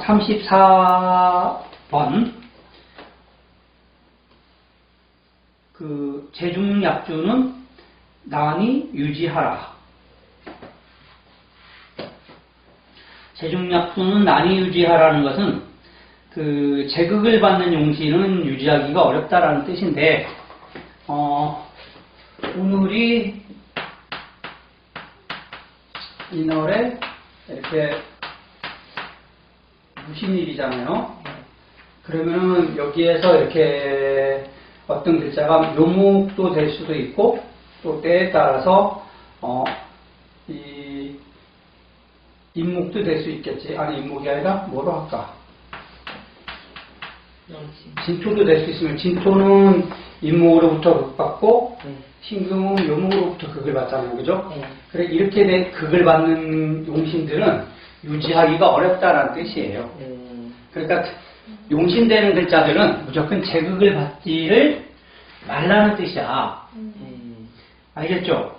34번 그 제중약주는 난이 유지하라. 제중약주는 난이 유지하라는 것은 그 제극을 받는 용신은 유지하기가 어렵다라는 뜻인데 오늘이 인월에 이렇게 무신일이잖아요. 그러면은 여기에서 이렇게 어떤 글자가 묘목도 될 수도 있고 또 때에 따라서 이 인목도 될 수 있겠지. 아니 인목이 아니라 뭐로 할까? 진토도 될 수 있으면 진토는 인목으로부터 극받고 신금은 묘목으로부터 극을 받잖아요. 그죠? 그래 이렇게 된 극을 받는 용신들은 유지하기가 어렵다라는 뜻이에요. 그러니까 용신되는 글자들은 무조건 제극을 받지를 말라는 뜻이야. 알겠죠?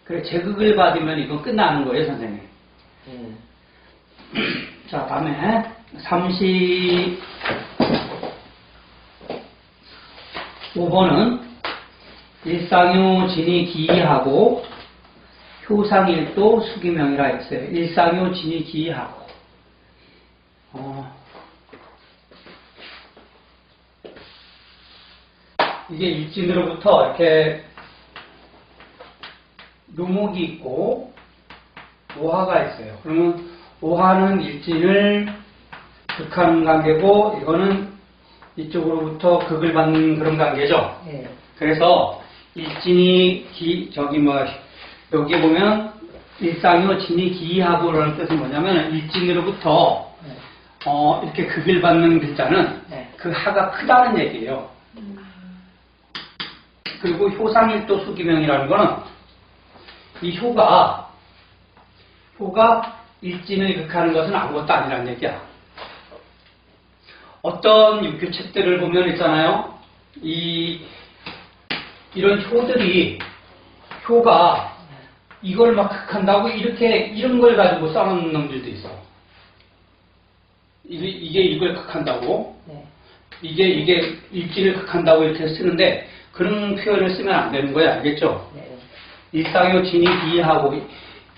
그래 제극을 받으면 이건 끝나는 거예요, 선생님. 자, 다음에 35번은 일상요 진이 기이하고 효상일도 수기명이라 했어요. 일상요 진이 기이하고 이게 일진으로부터 이렇게 묘목이 있고 오화가 있어요. 그러면 오화는 일진을 극하는 관계고 이거는 이쪽으로부터 극을 받는 그런 관계죠. 그래서 일진이 여기 보면 일상요 진이 기이하고라는 뜻은 뭐냐면 일진으로부터 이렇게 극을 받는 글자는 그 하가 크다는 얘기예요. 그리고 효상일도 수기명이라는 거는 이 효가 일진을 극하는 것은 아무것도 아니라는 얘기야. 어떤 육교책들을 보면 있잖아요. 이런 효가 이걸 막 극한다고 이런 걸 가지고 써놓는 놈들도 있어. 이게 이걸 극한다고, 이게 일진을 극한다고 이렇게 쓰는데 그런 표현을 쓰면 안 되는 거야. 알겠죠? 일상요 진이 기이하고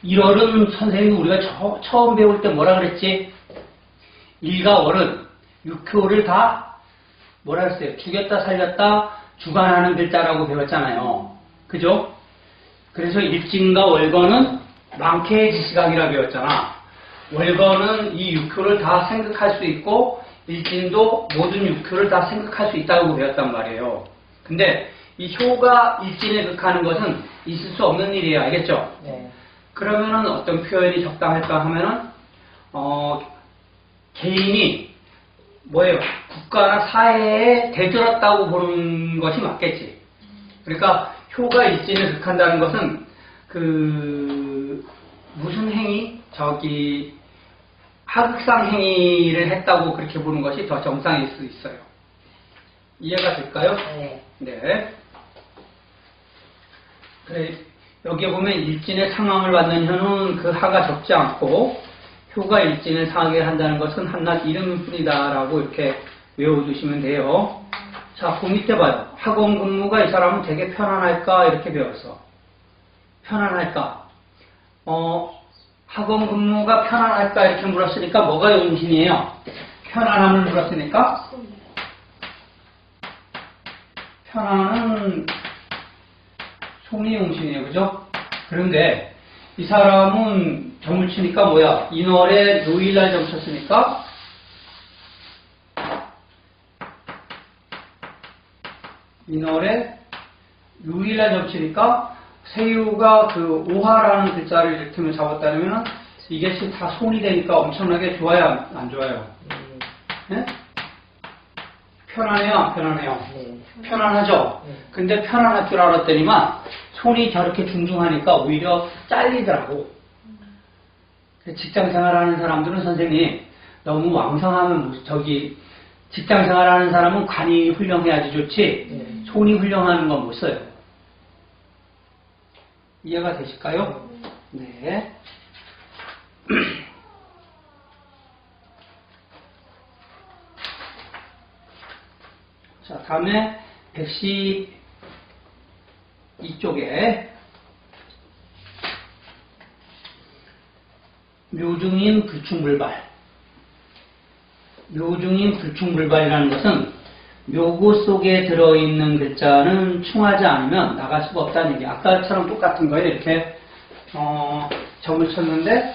일월은 선생님이 우리가 처음 배울 때 뭐라 그랬지? 일과 월은 육효를 다 뭐라 했어요? 죽였다 살렸다 주관하는 글자라고 배웠잖아요. 그죠? 그래서 일진과 월거는 망케의 지시각이라 배웠잖아. 월거는 이 육효를 다 생각할 수 있고 일진도 모든 육효를 다 생각할 수 있다고 배웠단 말이에요. 근데 이 효가 일진을 극하는 것은 있을 수 없는 일이에요. 알겠죠? 그러면은 어떤 표현이 적당할까 하면은 개인이 뭐예요? 국가나 사회에 대들었다고 보는 것이 맞겠지. 그러니까 효가 일진을 극한다는 것은 무슨 행위? 하극상 행위를 했다고 그렇게 보는 것이 더 정상일 수 있어요. 이해가 될까요? 네. 그래, 여기에 보면 일진의 상황을 받는 현은 그 하가 적지 않고 효가 일진을 상하게 한다는 것은 한낱 이름일 뿐이다 라고 이렇게 외워두시면 돼요. 자, 그 밑에 봐요. 학원 근무가 이 사람은 되게 편안할까 이렇게 배웠어. 편안할까? 학원 근무가 편안할까 이렇게 물었으니까 뭐가 용신이에요? 편안함을 물었으니까 편안은 송이용신이에요. 그죠? 그런데 이 사람은 점을 치니까 뭐야? 인월에 요일날 점 쳤으니까 인월에 요일날 점 치니까 세유가 그 오화라는 글자를 이렇게 잡았다면 이게 다 손이 되니까 엄청나게 좋아요? 안 좋아요? 네? 편안해요? 안 편안해요? 편안하죠? 근데 편안할 줄 알았더니만 손이 저렇게 중중하니까 오히려 잘리더라고. 직장 생활하는 사람들은 선생님 너무 왕성하면 직장 생활하는 사람은 관이 훌륭해야지 좋지 손이 훌륭하는 건 못 써요. 이해가 되실까요? 네. 자, 다음에 112쪽에 묘중인 불충불발. 묘중인 불충불발이라는 것은 묘구 속에 들어있는 글자는 충하지 않으면 나갈 수가 없다는 얘기. 아까처럼 똑같은 거예요. 이렇게 점을 쳤는데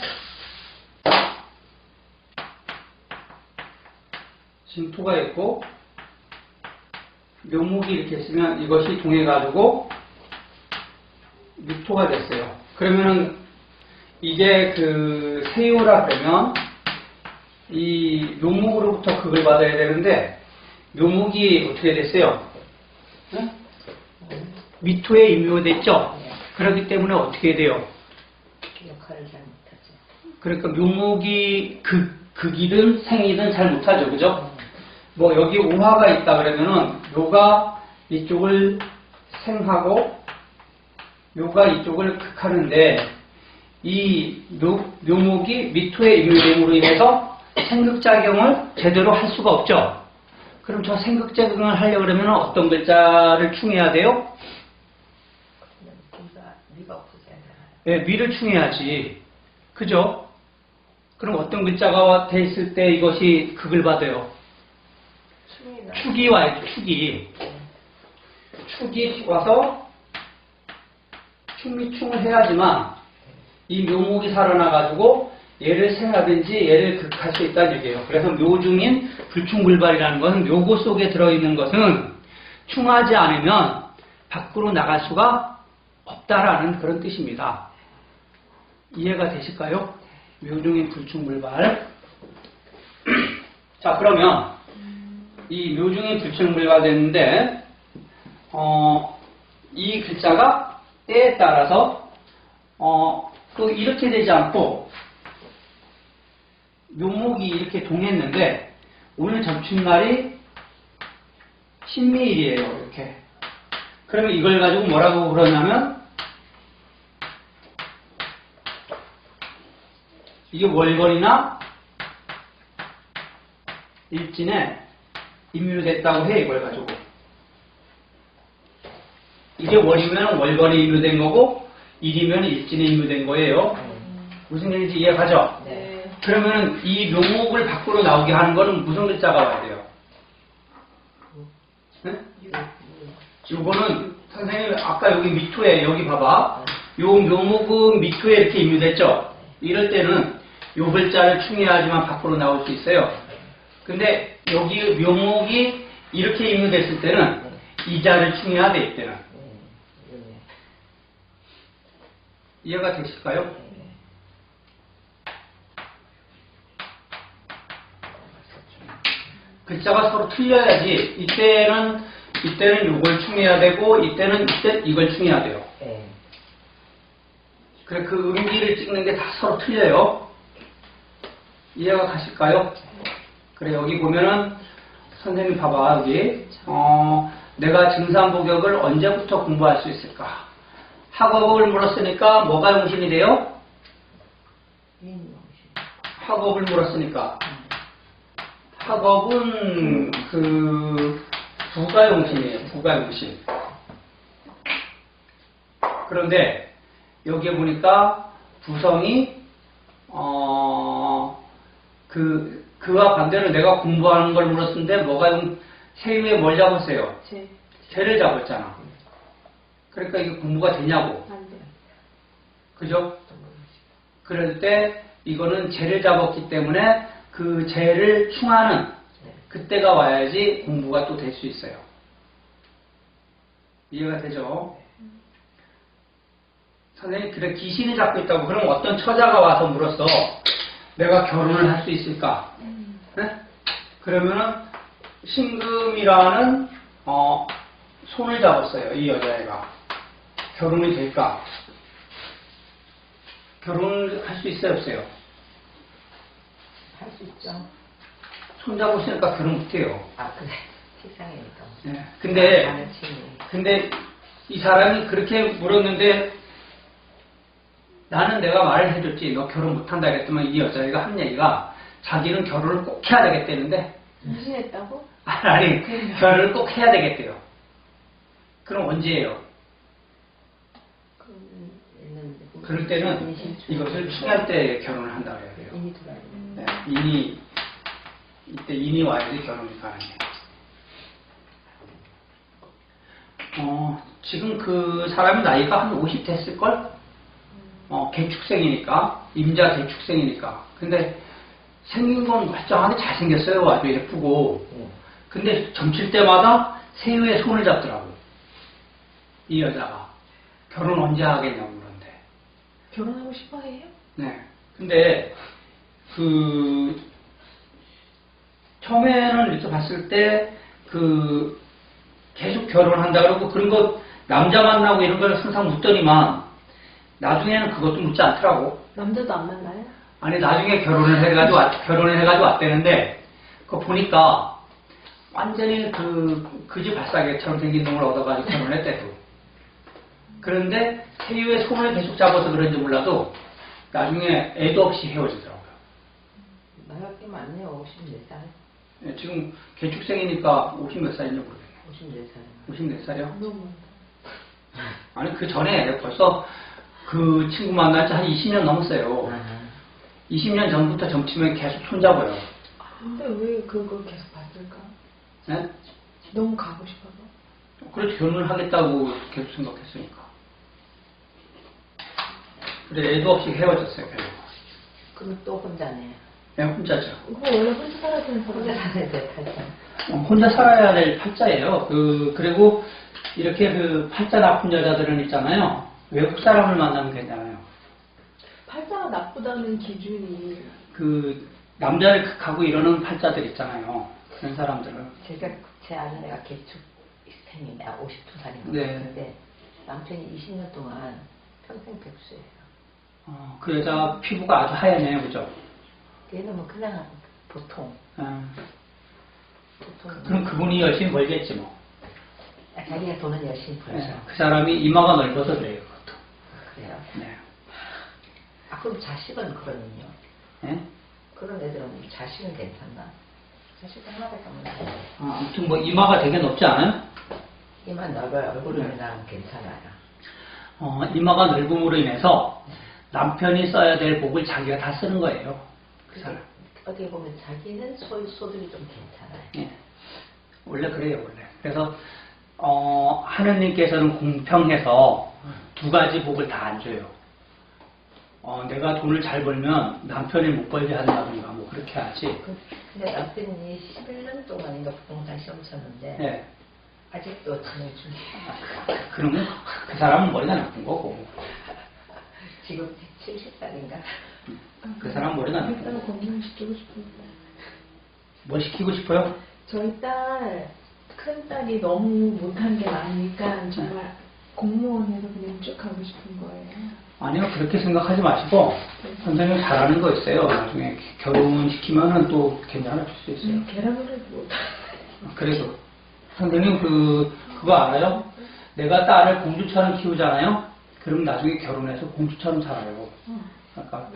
진토가 있고 묘목이 이렇게 있으면 이것이 동해가지고 미토가 됐어요. 그러면은 이게 그 세요라 그러면 이 묘목으로부터 극을 받아야 되는데 묘목이 어떻게 됐어요? 네? 미토에 임묘됐죠? 그렇기 때문에 어떻게 돼요? 역할을 잘 못하죠. 그러니까 묘목이 극이든 생이든 잘 못하죠. 그죠? 뭐 여기 우화가 있다 그러면은 묘가 이쪽을 생하고 묘가 이쪽을 극하는데 이 묘목이 미토의 임묘됨으로 인해서 생극작용을 제대로 할 수가 없죠. 그럼 저 생극작용을 하려고 그러면 어떤 글자를 충해야 돼요? 미가 없어져야 되나요? 네, 미를 충해야지. 그죠? 그럼 어떤 글자가 돼 있을 때 이것이 극을 받아요? 축이 와야죠. 축이 와서 충미충을 해야지만 이 묘목이 살아나가지고 얘를 생하든지 얘를 극할 수 있다는 얘기예요. 그래서 묘중인 불충불발이라는 것은 묘고 속에 들어있는 것은 충하지 않으면 밖으로 나갈 수가 없다라는 그런 뜻입니다. 이해가 되실까요? 묘중인 불충불발. 자, 그러면 이 묘중인 불충불발 됐는데 이 글자가 때에 따라서 또 이렇게 되지 않고 묘목이 이렇게 동했는데 오늘 점춘날이 신미일이에요. 이렇게. 그러면 이걸 가지고 뭐라고 그러냐면 이게 월거리나 일진에 임묘됐다고 해. 이걸 가지고. 이게 월이면 월거리 임묘된 거고 일이면 일진에 임묘된 거예요. 무슨 얘기인지 이해가죠? 네. 그러면 이 묘목을 밖으로 나오게 하는 거는 무슨 글자가 와야 돼요? 네? 요거는 선생님 아까 여기 미토에 여기 봐봐. 요 묘목은 미토에 이렇게 임묘됐죠? 이럴 때는 요 글자를 충해야지만 밖으로 나올 수 있어요. 근데 여기 묘목이 이렇게 임묘됐을 때는 이 자를 충해야 돼. 이때는. 이해가 되실까요? 글자가 서로 틀려야지. 이때는 이걸 충해야 되고 이때 이걸 충해야 돼요. 그래 그 음기를 찍는 게 다 서로 틀려요. 이해가 가실까요? 그래 여기 보면은 선생님 봐봐 여기 내가 증산복역을 언제부터 공부할 수 있을까? 학업을 물었으니까 뭐가 용신이 돼요? 학업을 물었으니까 학업은 그 부가용신이에요. 부가용신. 그런데 여기에 보니까 부성이 그와 반대로 내가 공부하는 걸 물었는데 뭐가 세유에 뭘 잡았어요? 재를 잡았잖아. 그러니까 이게 공부가 되냐고. 그죠? 그럴 때 이거는 재를 잡았기 때문에 그 재를 충하는 그때가 와야지 공부가 또 될 수 있어요. 이해가 되죠? 선생님 그래 귀신이 잡고 있다고 그럼 어떤 처자가 와서 물었어. 내가 결혼을 할 수 있을까? 네? 그러면은 신금이라는 손을 잡았어요. 이 여자애가. 결혼이 될까? 결혼을 할 수 있어요? 없어요? 할 수 있죠. 손 잡으시니까 결혼 못해요. 아, 그래. 세상에니까. 네. 근데 이 사람이 그렇게 물었는데 나는 내가 말을 해줬지. 너 결혼 못한다 그랬더니 이 여자애가 한 얘기가 자기는 결혼을 꼭 해야 되겠다는데 무슨 했다고? 아니 결혼을 꼭 해야 되겠대요. 그럼 언제 해요? 그럴 때는 이것을 충할 때 결혼을 한다고 해야 돼요. 인이 들어야 돼. 네, 인이 이때 인이 와야지 결혼이 가능해요. 지금 그 사람이 나이가 한 50 됐을걸? 개축생이니까 임자 개축생이니까. 근데 생긴 건 멀쩡하게 잘생겼어요. 아주 예쁘고. 근데 점칠 때마다 새우의 손을 잡더라고. 이 여자가. 결혼 언제 하겠냐고 그러는데. 결혼하고 싶어 해요? 네. 근데 처음에는 이렇게 봤을 때 계속 결혼한다 그러고 그런 거 남자 만나고 이런 걸 항상 묻더니만 나중에는 그것도 묻지 않더라고. 남자도 안 만나요? 아니 나중에 결혼을 해가지고 왔대는데 그거 보니까 완전히 그지 발사계처럼 생긴 놈을 얻어가지고 결혼했대도. 그런데 세유의 손을 계속 잡아서 그런지 몰라도 나중에 애도 없이 헤어지더라고요. 나이가 꽤 많네요. 54살. 네, 지금 개축생이니까 50 몇 살인지 모르겠네요. 54살. 50 몇 살이요? 너무 아니 그 전에 벌써 그 친구 만난 지 한 20년 넘었어요. 20년 전부터 점치면 계속 손잡아요. 근데 왜 그걸 계속 받을까? 네? 너무 가고 싶어서. 그래도 결혼을 하겠다고 계속 생각했으니까. 그래 애도 없이 헤어졌어요 결국. 그럼 또 혼자네. 네, 혼자죠. 그거 원래 혼자 살아야 되는 혼자 사람. 사는 데 팔자. 혼자 살아야 될 팔자예요. 그리고 이렇게 팔자 나쁜 여자들은 있잖아요. 외국 사람을 만나면 괜찮아요. 팔자가 나쁘다는 기준이 남자를 극하고 이러는 팔자들 있잖아요. 그런 사람들은. 제 아는 애가 개축생인데 52살인 것 네. 같은데 남편이 20년 동안 평생 백수예요. 그 여자 피부가 아주 하얘네요, 그죠? 얘는 뭐 그냥 보통. 그럼 그분이 열심히 벌겠지 뭐. 자기가 돈은 열심히 벌죠. 네, 그 사람이 이마가 넓어서 그래요, 그것도. 그래요. 네. 그럼 자식은 그러면요? 네? 그런 애들은 자식은 괜찮나? 자식 하나밖에 없는데. 아무튼 뭐 이마가 되게 높지 않아요? 이만 넓어요. 얼굴은 난 괜찮아요. 이마가 넓음으로 인해서 남편이 써야 될 복을 자기가 다 쓰는 거예요. 그 사람. 어떻게 보면 자기는 소득이 좀 괜찮아요. 네. 원래 그래요, 원래. 그래서 하느님께서는 공평해서 두 가지 복을 다 안 줘요. 내가 돈을 잘 벌면 남편이 못 벌게 한다든가 뭐 그렇게 하지. 근데 남편이 11년 동안인가 부동산 시험 쳤는데 네. 아직도 돈을 좀 그러면 그 사람은 머리가 나쁜 거고. 지금 70살인가? 그 사람은 머리가 나쁜 일단 거고. 공부시키고 싶은데. 뭐 시키고 싶어요? 저희 큰딸이 너무 못한 게 많으니까 정말 공무원으로 그냥 쭉 가고 싶은 거예요. 아니요, 그렇게 생각하지 마시고 선생님 잘하는 거 있어요. 나중에 결혼시키면은 또 괜찮아질 수 있어요. 계란후라이 못. 그래도 선생님 그거 알아요? 내가 딸을 공주처럼 키우잖아요. 그럼 나중에 결혼해서 공주처럼 살아요. 그러니까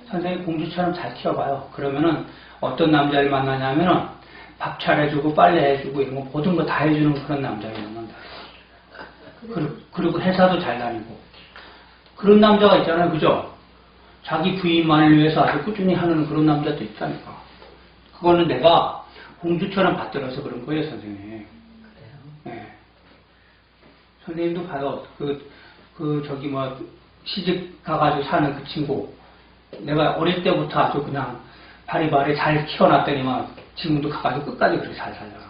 선생님 공주처럼 잘 키워봐요. 그러면은 어떤 남자를 만나냐면은 밥 차려주고 빨래해주고 이런 거 모든 거 다 해주는 그런 남자를 만난다. 그리고 회사도 잘 다니고 그런 남자가 있잖아요, 그죠? 자기 부인만을 위해서 아주 꾸준히 하는 그런 남자도 있다니까. 그거는 내가 공주처럼 받들어서 그런 거예요, 선생님. 그래요? 네. 선생님도 봐요. 시집 가가지고 사는 그 친구. 내가 어릴 때부터 아주 그냥 바리바리 잘 키워놨더니만 지금도 가가지고 끝까지 그렇게 잘 살잖아.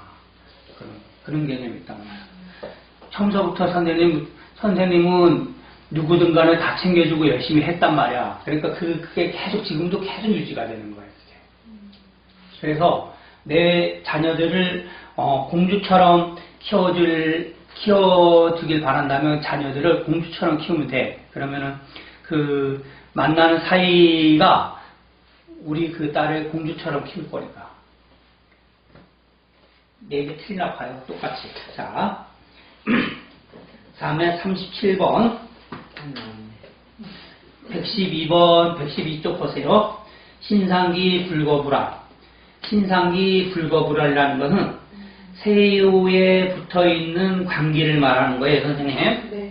그런 개념이 있단 말이야. 처음서부터 선생님은 누구든 간에 다 챙겨주고 열심히 했단 말이야. 그러니까 그게 지금도 계속 유지가 되는 거예요, 그게. 그래서 내 자녀들을, 공주처럼 키워주길 바란다면 자녀들을 공주처럼 키우면 돼. 그러면은 만나는 사이가 우리 그 딸을 공주처럼 키울 거니까. 네 개 틀리나 봐요. 똑같이. 자. 다음에 37번. 112번, 112쪽 보세요. 신상기 불거불알. 신상기 불거불알이라는 것은 세요에 붙어있는 광기를 말하는 거예요, 선생님. 네.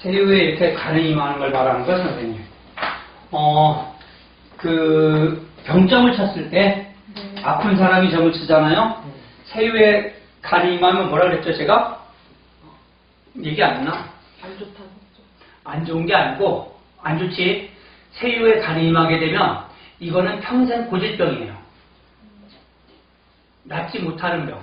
세요에 이렇게 간이 임하는 걸 말하는 거예요, 선생님. 병점을 쳤을 때, 네. 아픈 사람이 점을 치잖아요? 세요에 간이 임하면 뭐라 그랬죠, 제가? 얘기 안 했나? 안 좋다고. 안 좋은 게 아니고, 안 좋지. 세요에 간이 임하게 되면, 이거는 평생 고질병이에요. 낫지 못하는 병.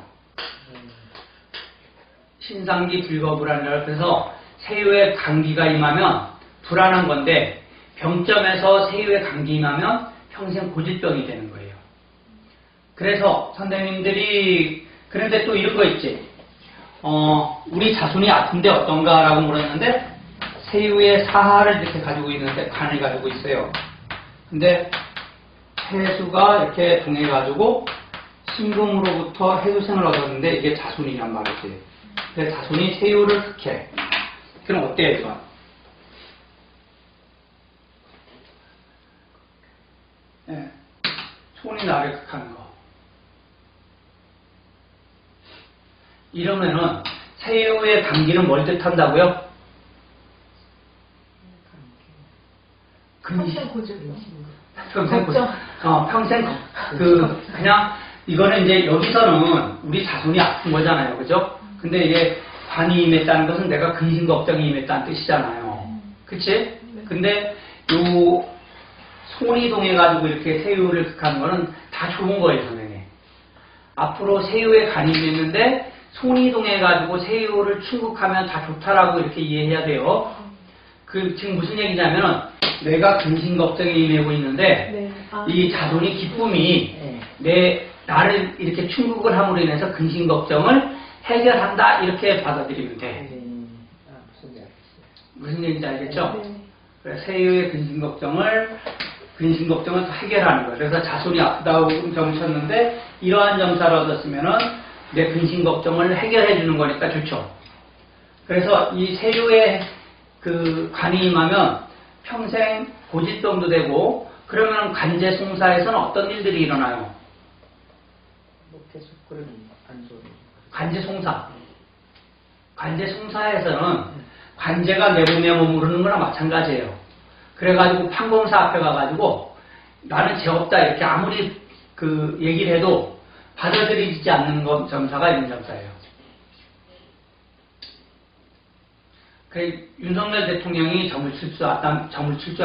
신상기 불거불안이라 그래서 세요에 감기가 임하면 불안한 건데, 병점에서 세요에 감기 임하면 평생 고질병이 되는 거예요. 그래서 선생님들이, 그런데 또 이런 거 있지. 우리 자손이 아픈데 어떤가라고 물었는데, 세요에 사하를 이렇게 가지고 있는데, 간을 가지고 있어요. 근데 해수가 이렇게 동해가지고 신금으로부터 해수생을 얻었는데 이게 자손이란 말이지. 근데 자손이 세요를 흑해. 그럼 어때요, 이거? 네. 손이 나를 극하는 거. 이러면은 세요의 감기는 뭘 뜻한다고요? 평생 고질병. 평생 걱정. 평생 그냥 이거는 이제 여기서는 우리 자손이 아픈 거잖아요, 그죠? 근데 이게 관이 임했다는 것은 내가 근심 걱정이 임했다는 뜻이잖아요, 그치? 근데 요 손이 동해가지고 이렇게 세요를 극하는 거는 다 좋은 거예요, 선생님. 앞으로 세요에 간이 있는데 손이 동해가지고 세요를 충국하면 다 좋다라고 이렇게 이해해야 돼요. 지금 무슨 얘기냐면은 내가 근심 걱정에 임하고 있는데 네. 이 자손이 기쁨이 나를 이렇게 충국을 함으로 인해서 근심 걱정을 해결한다 이렇게 받아들이면 돼. 무슨 얘기인지 알겠죠? 네. 그래서 세요의 근심 걱정을 해결하는 거예요. 그래서 자손이 아프다고 점을 쳤는데 이러한 점사를 얻었으면은 내 근심 걱정을 해결해 주는 거니까 좋죠. 그래서 이 세요의 관이 임하면 평생 고질병도 되고, 그러면 관제송사에서는 어떤 일들이 일어나요? 계속 그러면 안 좋은. 관제송사. 관제송사에서는 관제가 내분에 머무르는 거나 마찬가지예요. 그래가지고 판검사 앞에 가가지고 나는 죄 없다 이렇게 아무리 얘기를 해도 받아들이지 않는 점사가 있는 점사예요. 윤석열 대통령이 점을 칠 줄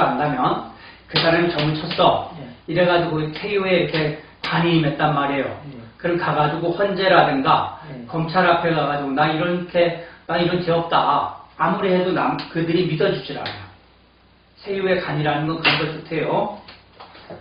안다면 그 사람이 점을 쳤어. 이래가지고 세요에 이렇게 관이 임했단 말이에요. 그럼 가가지고 헌재라든가 검찰 앞에 가가지고 나 이런 죄 없다. 아무리 해도 그들이 믿어주질 않아요. 세요의 간이라는 건 그런 걸 뜻해요.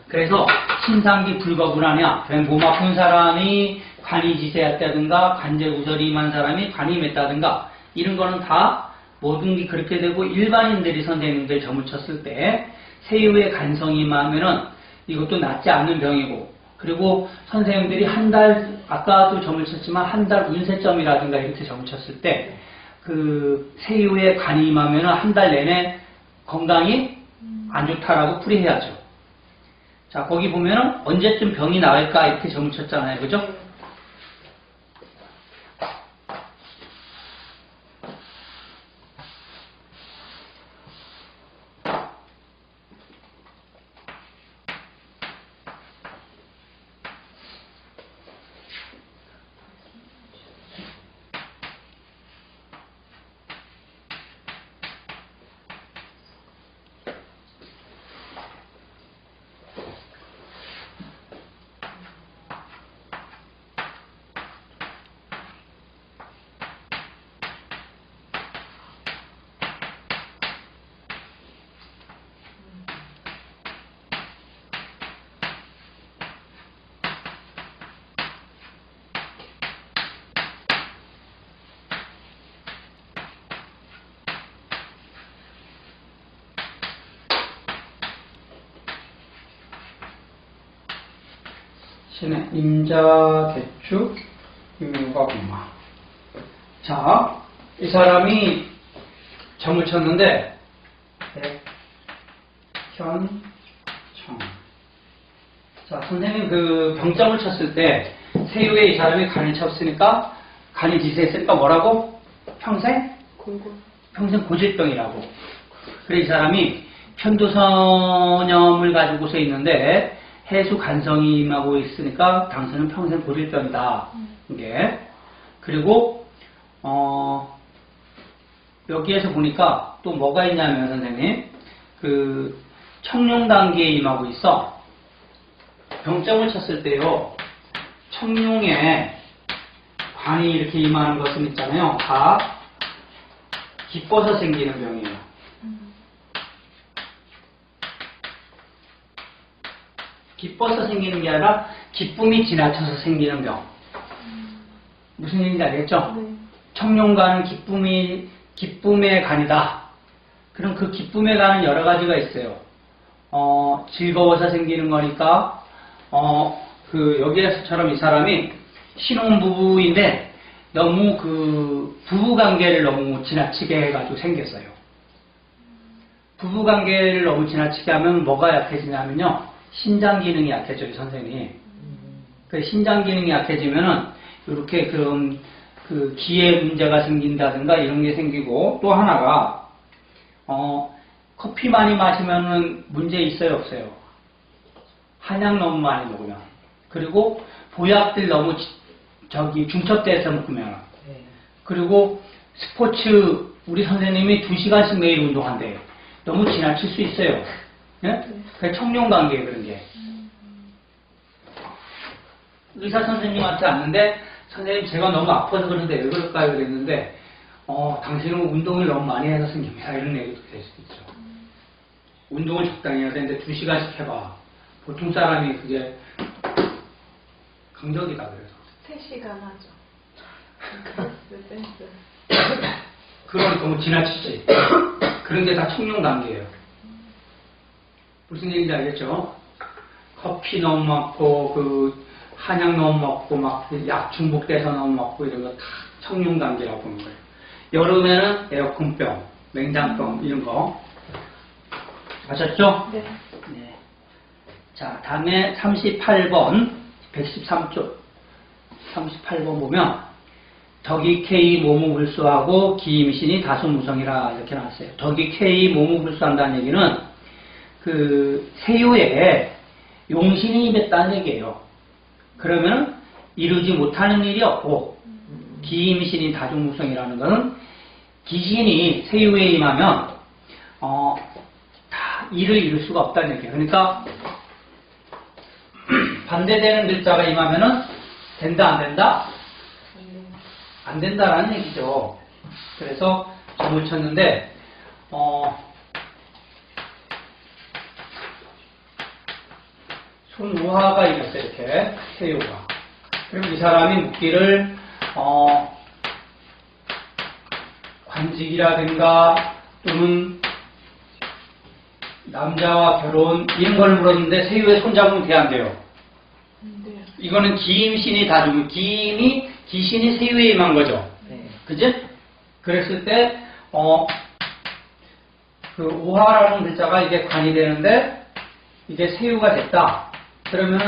그래서 신상기 불거불하냐, 몸 아픈 사람이 관이 지세했다든가 관제구설이 임한 사람이 관이 임했다든가 이런 거는 다 모든 게 그렇게 되고, 일반인들이 선생님들 점을 쳤을 때 세요의 간성이 임하면은 이것도 낫지 않는 병이고, 그리고 선생님들이 한 달, 아까도 점을 쳤지만 한 달 운세점이라든가 이렇게 점을 쳤을 때 세요의 간이 임하면은 한 달 내내 건강이 안 좋다라고 풀이해야죠. 자, 거기 보면은 언제쯤 병이 나을까 이렇게 점을 쳤잖아요, 그죠? 치네. 임자, 개축, 임유가 공마. 자, 이 사람이 점을 쳤는데, 현, 청. 자, 선생님 그 병점을 쳤을 때, 세유에 이 사람이 간이 쳤으니까, 간이 지세했으니까 뭐라고? 평생? 평생 고질병이라고. 그래, 이 사람이 편도선염을 가지고서 있는데, 해수 간성이 임하고 있으니까 당신은 평생 고질병이다. 이게. 그리고 여기에서 보니까 또 뭐가 있냐면 선생님 그 청룡 단계에 임하고 있어. 병점을 쳤을 때요. 청룡에 관이 이렇게 임하는 것은 있잖아요. 다 기뻐서 생기는 병이에요. 기뻐서 생기는 게 아니라 기쁨이 지나쳐서 생기는 병. 무슨 얘기인지 알겠죠? 네. 청룡간은 기쁨의 간이다. 그럼 그 기쁨의 간은 여러 가지가 있어요. 즐거워서 생기는 거니까, 여기에서처럼 이 사람이 신혼부부인데 너무 그 부부관계를 너무 지나치게 해가지고 생겼어요. 부부관계를 너무 지나치게 하면 뭐가 약해지냐면요. 신장 기능이 약해져요, 선생님. 그 신장 기능이 약해지면은, 이렇게 그런, 그, 기에 문제가 생긴다든가 이런 게 생기고, 또 하나가, 커피 많이 마시면은 문제 있어요, 없어요? 한약 너무 많이 먹으면. 그리고 보약들 너무, 중첩돼서 먹으면. 그리고 스포츠, 우리 선생님이 2시간씩 매일 운동한대요. 너무 지나칠 수 있어요. 예? 그게 청룡관계예요, 그런 게. 의사 선생님한테 왔는데, 선생님 제가 너무 아파서 그러는데 왜 그럴까요? 그랬는데, 당신은 운동을 너무 많이 해서 생깁니다. 이런 얘기도 될 수도 있죠. 운동을 적당히 해야 되는데 2시간씩 해봐. 보통 사람이 그게 강적이다 그래서. 3시간 하죠. 댄스. 그건 너무 지나치지. 그런 게 다 청룡관계예요. 무슨 얘기인지 알겠죠? 커피 너무 먹고, 그, 한약 너무 먹고, 막, 약 중복돼서 너무 먹고, 이런 거 다 청룡관계라고 보는 거예요. 여름에는 에어컨병, 냉장병, 이런 거. 아셨죠? 네. 네. 자, 다음에 38번, 113쪽. 38번 보면, 덕이 K 모무불수하고 기임신이 다수무성이라 이렇게 나왔어요. 덕이 K 모무불수한다는 얘기는 그 세유에 용신이 임했다는 얘기예요. 그러면 이루지 못하는 일이 없고 기임신이 다중무성이라는 것은 기신이 세유에 임하면 다 일을 이룰 수가 없다는 얘기예요. 그러니까 반대되는 글자가 임하면은 된다 안 된다? 안 된다라는 얘기죠. 그래서 점을 쳤는데 손우화가 이겼어요, 이렇게. 세유가. 그럼 이 사람이 묻기를, 관직이라든가, 또는 남자와 결혼, 이런 걸 물었는데, 세유의 손잡으면 돼, 안 돼요? 네. 이거는 기임신이 다 주고, 기신이 세유에 임한 거죠. 그지? 그랬을 때, 그 우화라는 글자가 이게 관이 되는데, 이게 세유가 됐다. 그러면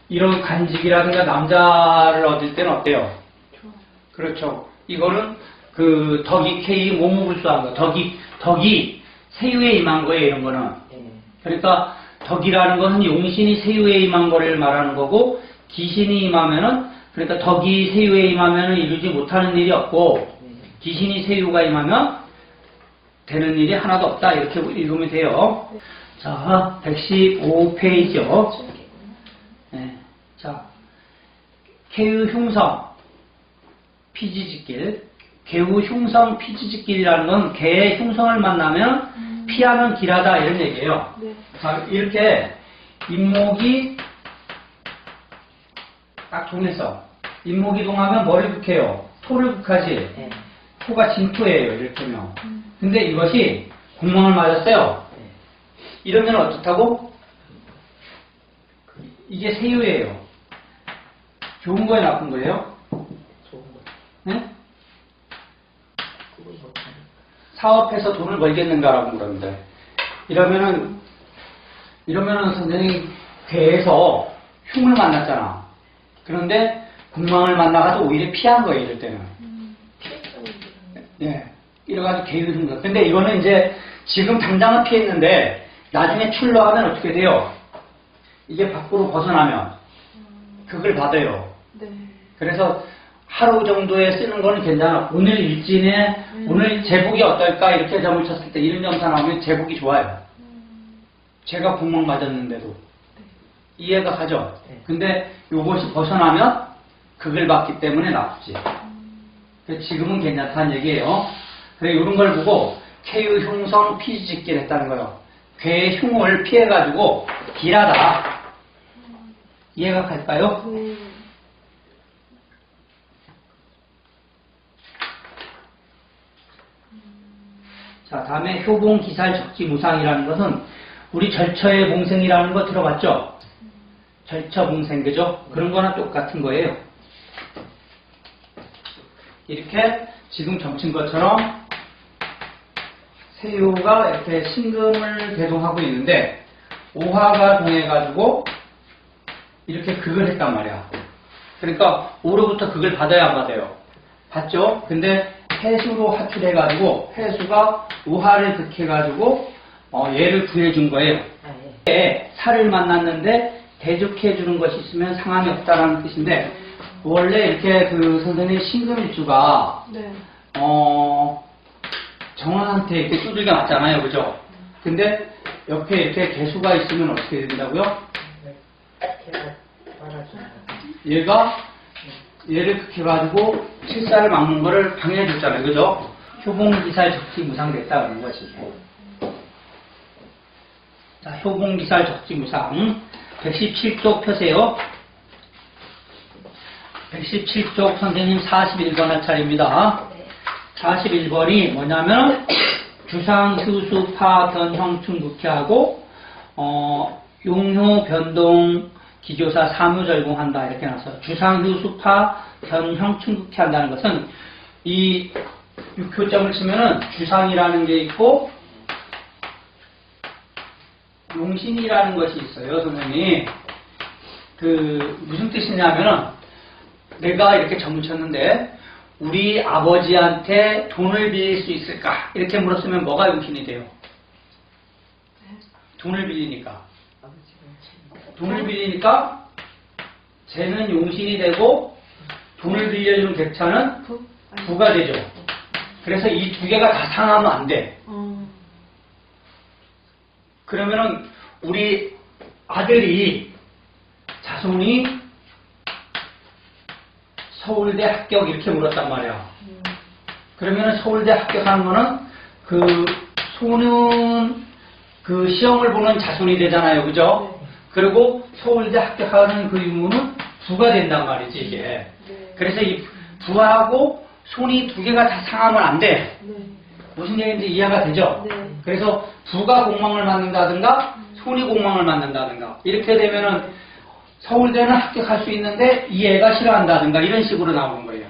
이런 간직이라든가 남자를 얻을 때는 어때요? 그렇죠. 이거는 그 덕이 K 모무불수한 거. 덕이 세유에 임한 거예요, 이런 거는. 그러니까 덕이라는 것은 용신이 세유에 임한 거를 말하는 거고, 기신이 임하면은, 그러니까 덕이 세유에 임하면은 이루지 못하는 일이 없고, 기신이 세유가 임하면 되는 일이 하나도 없다. 이렇게 읽으면 돼요. 자, 115페이지요. 네. 자, 개의 흉성, 피지직길. 개의 흉성, 피지직길이라는 건 개의 흉성을 만나면 피하는 길하다 이런 얘기예요. 네. 자, 이렇게 잇목이 딱 동해서 잇목이 동하면 뭐를 극해요? 토를 극하지. 토가 진토예요, 이를테면. 근데 이것이 공망을 맞았어요. 이러면 어떻다고? 이게 세유예요. 좋은 거예요, 나쁜 거예요? 좋은 거. 네? 그걸 못하니까. 사업해서 돈을 벌겠는가라고 물었는데 이러면은 선생님이 괴에서 흉을 만났잖아. 그런데 공망을 만나가지고 오히려 피한 거예요, 이럴 때는. 예. 이래가지고 괴를 거. 근데 이거는 이제 지금 당장은 피했는데 나중에 출로하면 어떻게 돼요? 이게 밖으로 벗어나면 그걸 받아요. 네. 그래서 하루 정도에 쓰는 거는 괜찮아. 오늘 일진에 오늘 제복이 어떨까 이렇게 점을 쳤을 때 이런 점사 나오면 제복이 좋아요. 제가 공망 맞았는데도 이해가 가죠. 네. 근데 요것이 벗어나면 그걸 받기 때문에 나쁘지. 지금은 괜찮다는 얘기예요. 그래 이런 걸 보고 쾌유 흉성 피지직기를 했다는 거예요. 괴의 흉을 피해가지고 길하다. 이해가 갈까요? 네. 자, 다음에 효봉 기살 적지 무상이라는 것은 우리 절처의 봉생이라는 거 들어봤죠? 절처 봉생, 그죠? 그런 거나 똑같은 거예요. 이렇게 지금 점친 것처럼 세유가 이렇게 신금을 대동하고 있는데 오화가 동해가지고 이렇게 극을 했단 말이야. 그러니까 오로부터 극을 받아야 안 받아요. 받죠? 근데 해수로 하출해가지고 해수가 우하를 극해가지고 얘를 구해준 거예요. 살을 만났는데 대적해주는 것이 있으면 상함이 없다라는 뜻인데 원래 이렇게 그 선생님 신금일주가 네. 정원한테 이렇게 두들겨 맞잖아요, 그죠? 근데 옆에 이렇게 개수가 있으면 어떻게 된다고요? 얘가 얘를 극해가지고 칠사를 막는 거를 방해해줬잖아요, 그죠? 효봉기살 적지무상 됐다 그런 것이. 자, 효봉기살 적지무상 117쪽 펴세요. 117쪽 선생님 41번 할 차례입니다. 41번이 뭐냐면 주상, 휴수, 파, 견형, 충국해하고 용효, 변동, 기조사, 사무절공한다 이렇게 나서 주상, 휴수, 파, 견형, 충국해한다는 것은 이 6효점을 치면은 주상이라는 게 있고 용신이라는 것이 있어요, 선생님. 무슨 뜻이냐면은 내가 이렇게 점을 쳤는데 우리 아버지한테 돈을 빌릴 수 있을까? 이렇게 물었으면 뭐가 용신이 돼요? 돈을 빌리니까. 돈을 빌리니까 쟤는 용신이 되고 돈을 빌려주는 객차는 부가 되죠. 그래서 이 두 개가 다 상하면 안 돼. 그러면은 우리 아들이 자손이 서울대 합격 이렇게 물었단 말이야. 그러면은 서울대 합격하는 거는 그 소는 그 시험을 보는 자손이 되잖아요, 그죠? 그리고 서울대 합격하는 그 유무는 부가 된단 말이지 이게. 그래서 이 부하고 손이 두 개가 다 상하면 안 돼. 무슨 얘기인지 이해가 되죠? 그래서 부가 공망을 맞는다든가 손이 공망을 맞는다든가 이렇게 되면은 서울대는 합격할 수 있는데 이 애가 싫어한다든가 이런 식으로 나오는 거예요.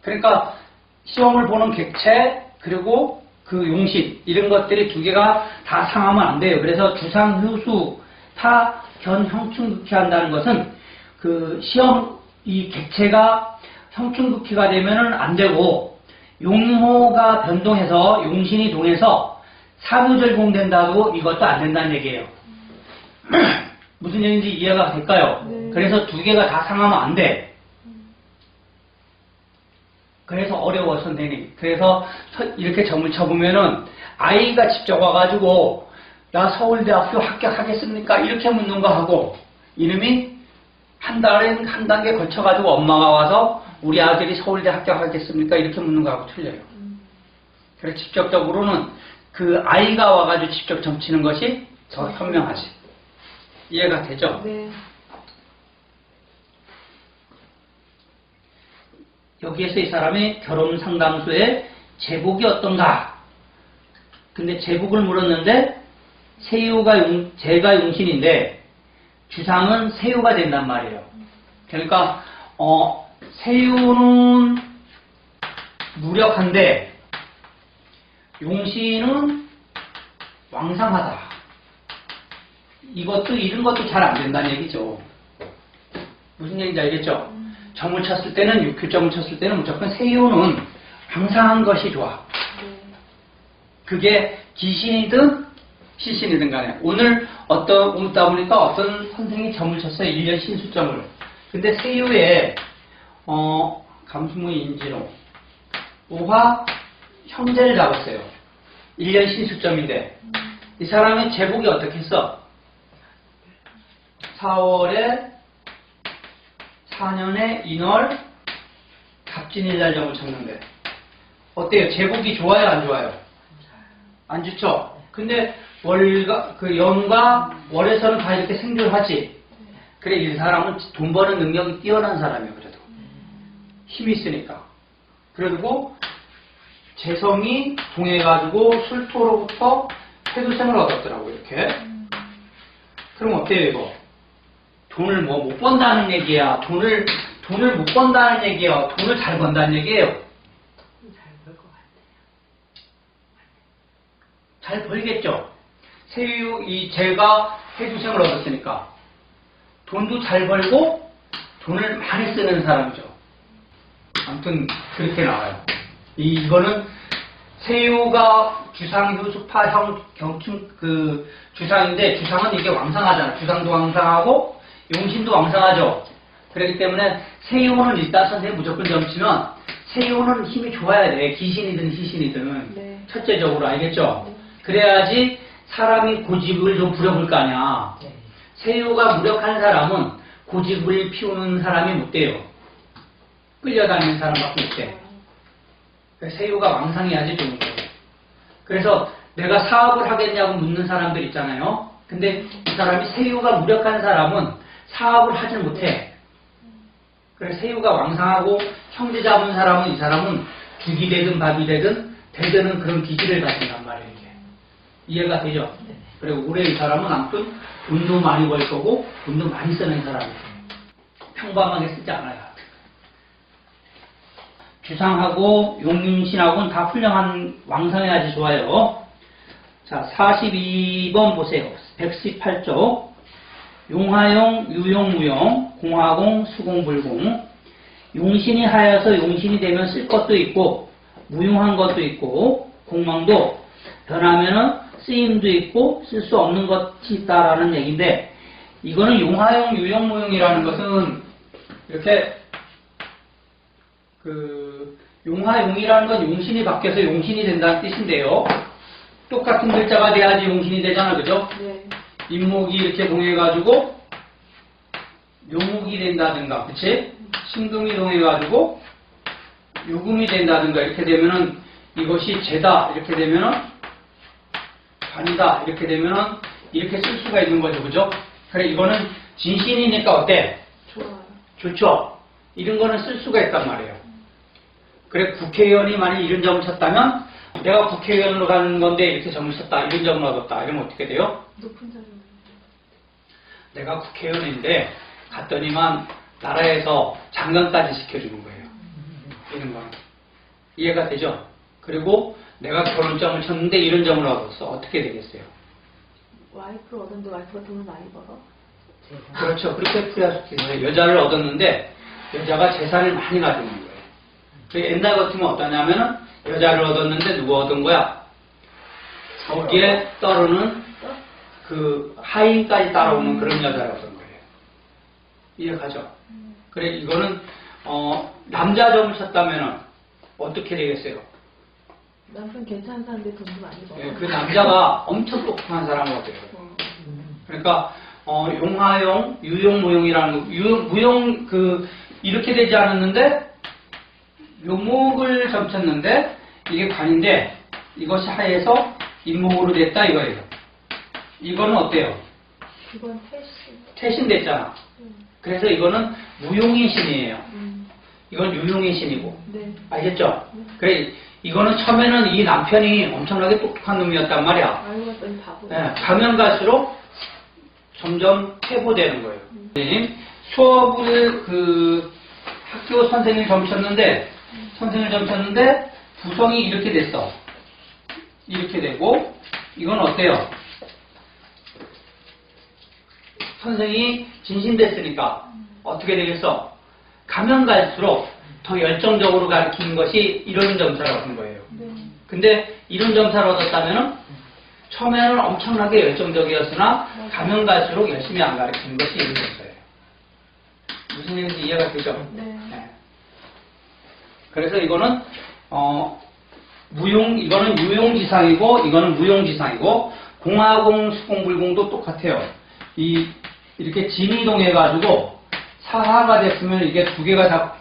그러니까 시험을 보는 객체 그리고 그 용신 이런 것들이 두 개가 다 상하면 안 돼요. 그래서 주상, 휴수, 타, 견, 형충극히 한다는 것은 그 시험 이 객체가 형충극히가 되면은 안 되고 용호가 변동해서 용신이 동해서 사무절공된다고 이것도 안 된다는 얘기예요. 무슨 얘기인지 이해가 될까요? 그래서 두 개가 다 상하면 안 돼. 그래서 어려워, 선생님. 그래서 이렇게 점을 쳐보면은 아이가 직접 와가지고 나 서울대학교 합격하겠습니까? 이렇게 묻는 거 하고 이놈이 한 단계 거쳐가지고 엄마가 와서 우리 아들이 서울대 합격하겠습니까? 이렇게 묻는 거하고 틀려요. 그래서 직접적으로는 그 아이가 와가지고 직접 점치는 것이 더 현명하지. 이해가 되죠? 네. 여기에서 이 사람이 결혼 상담소에 제복이 어떤가? 근데 제복을 물었는데 제가 용신인데 주상은 세유가 된단 말이에요. 그러니까 세유는 무력한데 용신은 왕상하다. 이런 것도 잘 안 된다는 얘기죠. 무슨 얘기인지 알겠죠? 점을 쳤을 때는, 육효점을 쳤을 때는 무조건 세유는 왕상한 것이 좋아. 그게 기신이든 시신이든 간에. 오늘 오다 보니까 어떤 선생이 점을 쳤어요. 1년 신수점을. 근데 세유에, 감수무 인지로, 우화 형제를 잡았어요. 1년 신수점인데. 이 사람의 제복이 어떻게 했어? 4월에 4년에 인월 갑진일날 점을 쳤는데 어때요? 제복이 좋아요? 안 좋아요? 안 좋죠? 근데 연과 월에서는 다 이렇게 생존하지. 그래, 이 사람은 돈 버는 능력이 뛰어난 사람이에요. 그래도 힘이 있으니까. 그리고 재성이 동해가지고 술토로부터 태도생을 얻었더라고. 이렇게. 그럼 어때요 이거? 돈을 못 번다는 얘기야. 돈을 못 번다는 얘기야. 돈을 잘 번다는 얘기예요. 잘 벌 것 같아요. 잘 벌겠죠. 제가 해주생을 얻었으니까 돈도 잘 벌고 돈을 많이 쓰는 사람이죠. 아무튼 그렇게 나와요. 이거는 세유가 주상휴 수파형 경충 주상인데 주상은 이게 왕상하잖아. 주상도 왕상하고 용신도 왕상하죠. 그렇기 때문에 세유는 일단 선생님 무조건 점치면 세유는 힘이 좋아야 돼. 기신이든 시신이든. 네. 첫째적으로 알겠죠? 그래야지 사람이 고집을 좀 부려볼 거 아니야. 세유가 무력한 사람은 고집을 피우는 사람이 못 돼요. 끌려다니는 사람밖에 못 돼. 세유가 왕상해야지 좋은 거예요. 그래서 내가 사업을 하겠냐고 묻는 사람들 있잖아요. 근데 이 사람이 세유가 무력한 사람은 사업을 하지 못해. 그래서 세유가 왕상하고 형제 잡은 사람은 이 사람은 죽이 되든 밥이 되든 대드는 그런 기질을 가진단 말이에요. 이게. 이해가 되죠? 그리고 올해 이 사람은 아무튼 돈도 많이 벌 거고 돈도 많이 쓰는 사람이에요. 평범하게 쓰지 않아요. 주상하고 용신하고는 다 훌륭한 왕상해야지 좋아요. 자, 42번 보세요. 118쪽. 용화용, 유용무용, 공화공, 수공불공. 용신이 하여서 용신이 되면 쓸 것도 있고 무용한 것도 있고 공망도 변하면은 쓰임도 있고 쓸 수 없는 것이 있다라는 얘기인데 이거는 용화용, 유용무용이라는 것은 이렇게 용화용이라는 건 용신이 바뀌어서 용신이 된다는 뜻인데요. 똑같은 글자가 돼야지 용신이 되잖아, 그죠? 네. 인목이 이렇게 동해가지고 요목이 된다든가, 그치? 신금이 동해가지고 요금이 된다든가 이렇게 되면은 이것이 재다 이렇게 되면은 관이다 이렇게 되면은 이렇게 쓸 수가 있는 거죠, 그죠? 그래, 이거는 진신이니까 어때? 좋아요. 좋죠? 이런 거는 쓸 수가 있단 말이에요. 그래, 국회의원이 만약 이런 점을 쳤다면 내가 국회의원으로 가는 건데 이렇게 점을 쳤다, 이런 점을 얻었다, 이러면 어떻게 돼요? 높은 자료. 내가 국회의원인데 갔더니만 나라에서 장관까지 시켜주는 거예요. 이런 거. 이해가 되죠? 그리고 내가 결혼점을 쳤는데 이런 점을 얻었어. 어떻게 되겠어요? 와이프를 얻었는데 와이프가 돈을 많이 벌어? 그렇죠. 그렇게 풀이할 수 있어요. 여자를 얻었는데 여자가 재산을 많이 가지고 있는 거예요. 그 옛날 같으면 어떠냐면은 여자를 얻었는데 누구 얻은 거야? 거기에 따르는 그 하인까지 따라오는 그런 여자를 얻은 거예요. 이해가죠? 그래, 이거는 남자 점을 쳤다면은 어떻게 되겠어요? 남편 괜찮은 사람인데 돈도 많이 벌어. 예, 그 남자가 엄청 똑똑한 사람을 얻어요. 그러니까 용화용, 유용무용이라는 거, 무용 이렇게 되지 않았는데 묘목을 점쳤는데 이게 관인데 이것이 하에서 인목으로 됐다 이거예요. 이거는 어때요? 이건 패시. 태신됐잖아. 그래서 이거는 무용의 신이에요. 이건 유용의 신이고. 네. 알겠죠? 그래, 이거는 처음에는 이 남편이 엄청나게 똑똑한 놈이었단 말이야. 알고 봤더니 바보. 네, 가면 갈수록 점점 퇴보되는 거예요. 수업을 학교 선생님을 점쳤는데 구성이 이렇게 됐어. 이렇게 되고 이건 어때요? 선생이 진심됐으니까 어떻게 되겠어? 가면 갈수록 더 열정적으로 가르치는 것이 이론 점수를 얻은 거예요. 근데 이론 점수를 얻었다면 처음에는 엄청나게 열정적이었으나 가면 갈수록 열심히 안 가르치는 것이 이론 점수예요. 무슨 얘기인지 이해가 되죠? 네. 그래서 이거는 이거는 유용지상이고 이거는 무용지상이고 공하공, 수공불공도 똑같아요. 이렇게 진이동해가지고 사하가 됐으면 이게 두 개가 다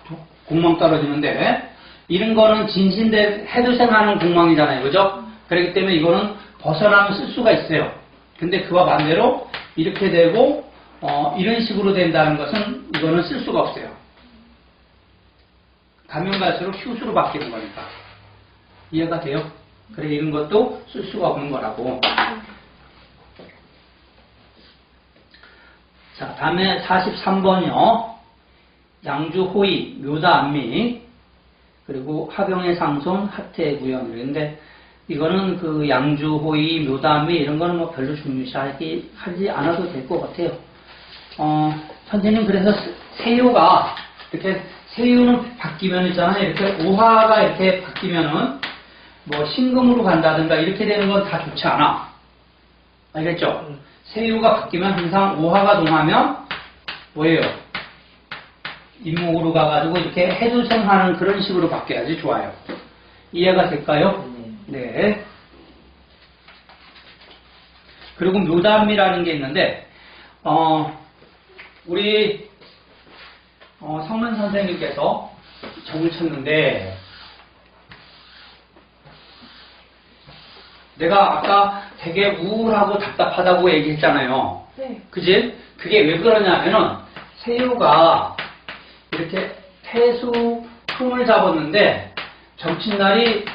공망 떨어지는데 이런 거는 진신대 해두생하는 공망이잖아요. 그죠? 그렇기 때문에 이거는 벗어나면 쓸 수가 있어요. 근데 그와 반대로 이렇게 되고 이런 식으로 된다는 것은 이거는 쓸 수가 없어요. 가면 갈수록 휴수로 바뀌는 거니까. 이해가 돼요? 그래 이런 것도 쓸 수가 없는 거라고. 자, 다음에 43번이요. 양주 호의, 묘다 안미, 그리고 화병의 상손, 하태의 구현. 그런데 이거는 양주 호의, 묘다 안미 이런 거는 뭐 별로 중요시하지 않아도 될 것 같아요. 선생님 그래서 세유가 이렇게 세유는 바뀌면 있잖아요. 이렇게 오화가 이렇게 바뀌면은 뭐 신금으로 간다든가 이렇게 되는 건 다 좋지 않아. 알겠죠? 세유가 바뀌면 항상 오화가 동하면 뭐예요? 임목으로 가가지고 이렇게 해두생하는 그런 식으로 바뀌어야지 좋아요. 이해가 될까요? 네. 그리고 묘담이라는 게 있는데 우리 성문 선생님께서 점을 쳤는데 내가 아까 되게 우울하고 답답하다고 얘기했잖아요. 네. 그지? 그게 왜 그러냐면은 세유가 이렇게 태수 품을 잡았는데 점친 날이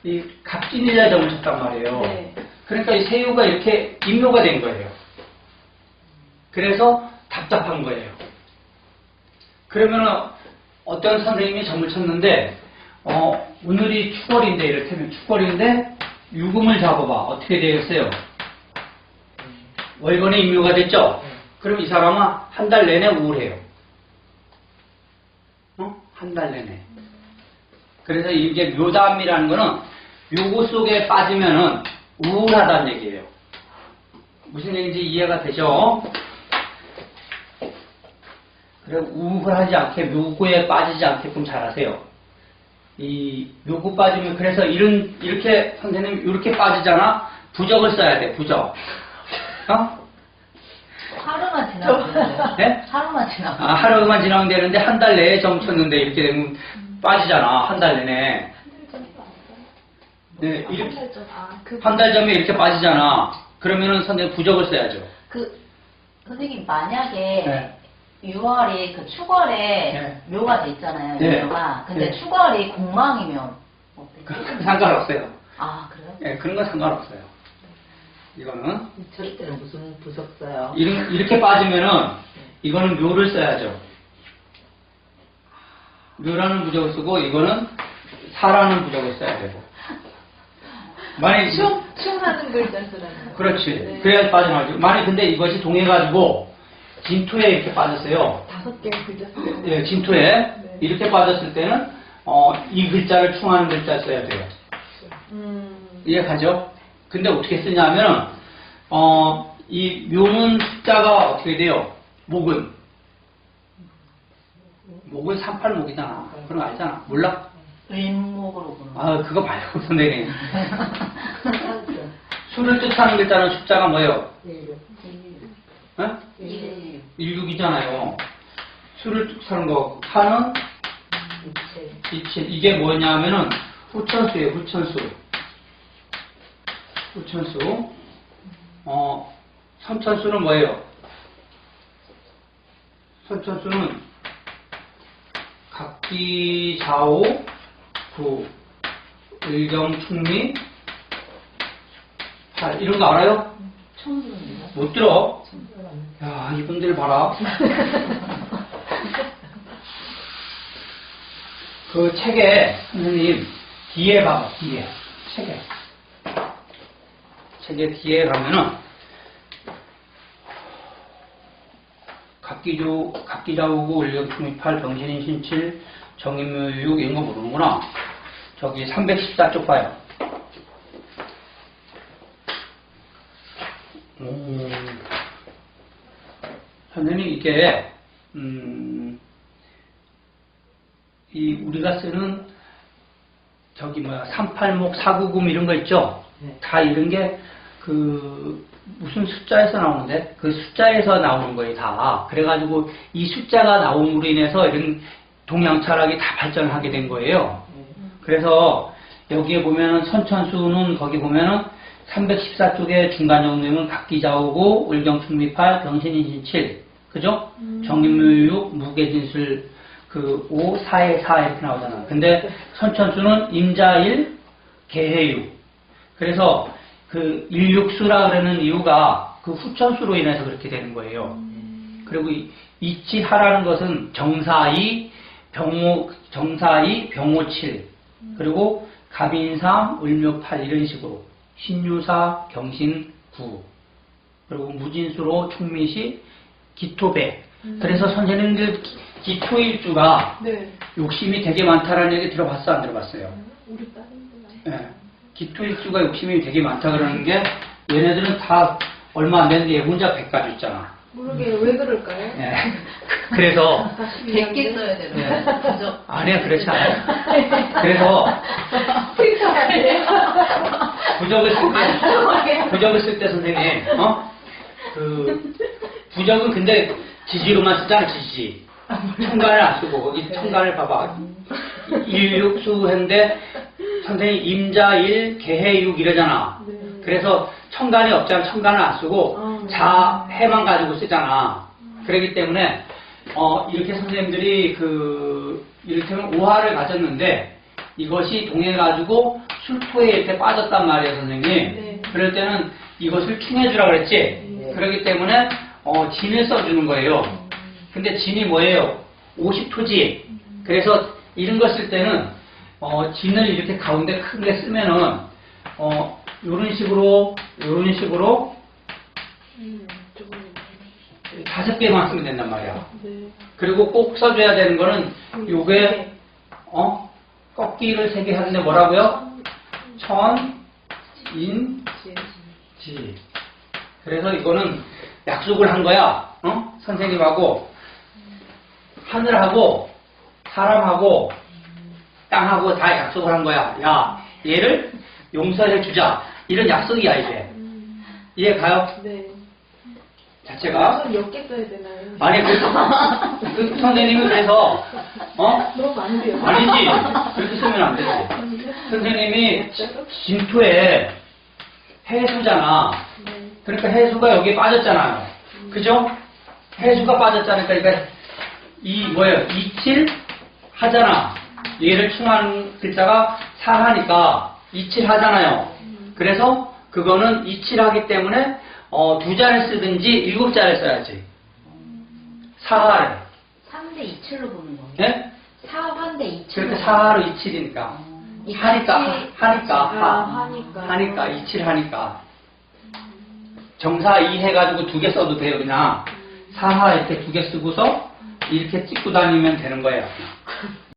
이 갑진이자 점을 쳤단 말이에요. 네. 그러니까 이 세유가 이렇게 임묘가 된 거예요. 그래서 답답한 거예요. 그러면 어떤 선생님이 점을 쳤는데 오늘이 축월인데 이를테면 축월인데 유금을 잡아봐. 어떻게 되겠어요? 월간에 임묘가 됐죠? 그럼 이 사람은 한 달 내내 우울해요. 한 달 내내. 그래서 이게 묘담이라는 거는 묘고 속에 빠지면은 우울하다는 얘기예요. 무슨 얘기인지 이해가 되죠? 그래 우울하지 않게 묘고에 빠지지 않게끔 잘하세요. 이 묘고 빠지면 그래서 이렇게 선생님 이렇게 빠지잖아. 부적을 써야 돼. 부적. 하루만 지나면 되는데. 네? 하루만 지나면. 하루만 지나면 되는데 한 달 내에 점 쳤는데 이렇게 되면 빠지잖아. 한 달 내내. 네, 이렇게 한 달 전에 이렇게 빠지잖아. 그러면은 선생님 부적을 써야죠. 선생님 만약에 네. 6월이 축월에 네. 묘가 돼 있잖아요. 네. 묘가. 근데 네. 축월이 공망이면 어때요? 그건 상관없어요. 아 그래요? 네, 그런 건 상관없어요. 이거는 저럴 때는 무슨 부석 써요? 이렇게 빠지면은 이거는 묘를 써야죠. 묘라는 부적을 쓰고 이거는 사라는 부적을 써야 되고. 만약 충하는 글자 쓰라는. 그렇지. 네. 그래야 빠져나가죠. 만약 근데 이것이 동해가지고 진토에 이렇게 빠졌어요. 5개의 글자 쓰라는. 예, 진토에 네. 이렇게 빠졌을 때는 이 글자를 충하는 글자 써야 돼요. 이해가죠? 근데 어떻게 쓰냐면은 이 묘는 숫자가 어떻게 돼요? 목은 38목이잖아. 그런 거 알잖아. 몰라? 왼목으로 보는 거. 아 그거 말고 선생님. 수를 뜻하는 글자는 숫자가 뭐예요? 16이잖아요. 수를 뜻하는 거. 하는 이체. 이게 뭐냐면은 후천수예요. 후천수. 선천수는 뭐예요? 선천수는 각기 좌우 구 의경 충미 팔 이런 거 알아요? 처음 들었는데. 못 들어? 야 이분들 봐라. 그 책에 선생님 뒤에 봐봐. 뒤에 책에 뒤에 가면은 각기자우고 원력중립할 병신인 신칠 정인묘육 이런 거 모르는구나. 저기 314쪽 봐요. 선생님 이게 이 우리가 쓰는 저기 뭐야 38목 499 이런 거 있죠? 네. 다 이런 게 그 무슨 숫자에서 나오는데 그 숫자에서 나오는 거예요 다. 그래가지고 이 숫자가 나옴으로 인해서 이런 동양 철학이 다 발전하게 된 거예요. 그래서 여기에 보면은 선천수는 거기 보면은 314쪽에 중간 정리는 각기자오고 을경충립할 병신인신칠 그죠? 정인묘육 무게진술 그 5, 4에 4 이렇게 나오잖아. 근데 선천수는 임자일 개해육. 그래서 그 일육수라 그러는 이유가 그 후천수로 인해서 그렇게 되는 거예요. 그리고 이치하라는 것은 정사이 병오칠 그리고 갑인삼 을묘팔 이런 식으로 신유사 경신구 그리고 무진수로 충미시 기토배. 그래서 선생님들 기토일주가 네. 욕심이 되게 많다라는 얘기 들어봤어 안 들어봤어요? 우리 딸인구나. 예. 기토일주가 욕심이 되게 많다 그러는 게 얘네들은 다 얼마 안 되는데 얘 혼자 100가지 있잖아. 모르게요. 왜 그럴까요? 예. 그래서 100개 써야 되는 예. 거야. 그죠? 아니야 그렇지 않아요. 그래서 부적을 쓸 때 선생님 그 부적은 근데 지지로만 쓰잖아 지지. 천간을 안 쓰고 거기 천간을 봐봐. 일육수인데 선생님 임자일 개해육 이러잖아. 네. 그래서 천간이 없잖아. 천간을 안 쓰고 네. 자해만 가지고 쓰잖아. 그렇기 때문에 이렇게 선생님들이 이를테면 오화를 가졌는데 이것이 동해가지고 술토에 이렇게 빠졌단 말이에요 선생님. 네. 그럴 때는 이것을 충해주라 그랬지. 네. 그렇기 때문에 진을 써주는 거예요. 근데 진이 뭐예요? 50토지. 그래서 이런 거 쓸 때는 진을 이렇게 가운데 크게 쓰면은 요런 식으로 조금. 5개만 쓰면 된단 말이야. 네. 그리고 꼭 써줘야 되는 거는 요게 꺾기를 3개 하는데 뭐라고요? 천, 인, 지. 그래서 이거는 약속을 한 거야. 선생님하고 하늘하고 사람하고 땅하고 다 약속을 한 거야. 야, 얘를 용서해 주자. 이런 약속이야 이게. 이해 가요? 네. 자체가. 몇 개 써야 되나요? 아니 그 선생님이 그래서 너무 많은데요. 아니지 그렇게 쓰면 안 되지. 선생님이 진토에 해수잖아. 네. 그러니까 해수가 여기에 빠졌잖아요. 그죠? 해수가 빠졌잖아요. 그러니까 이칠 하잖아. 얘를 충하는 글자가 사하니까 이칠 하잖아요. 그래서 그거는 이칠하기 때문에 2자를 쓰든지 7자를 써야지. 사하를. 3대 2칠로 보는 거예요? 네? 4환대 2칠. 그렇게 사하로 이칠이니까. 하니까 이칠 하니까. 정사 2 해가지고 2개 써도 돼요. 그냥 사하 이렇게 2개 쓰고서 이렇게 찍고 다니면 되는 거예요.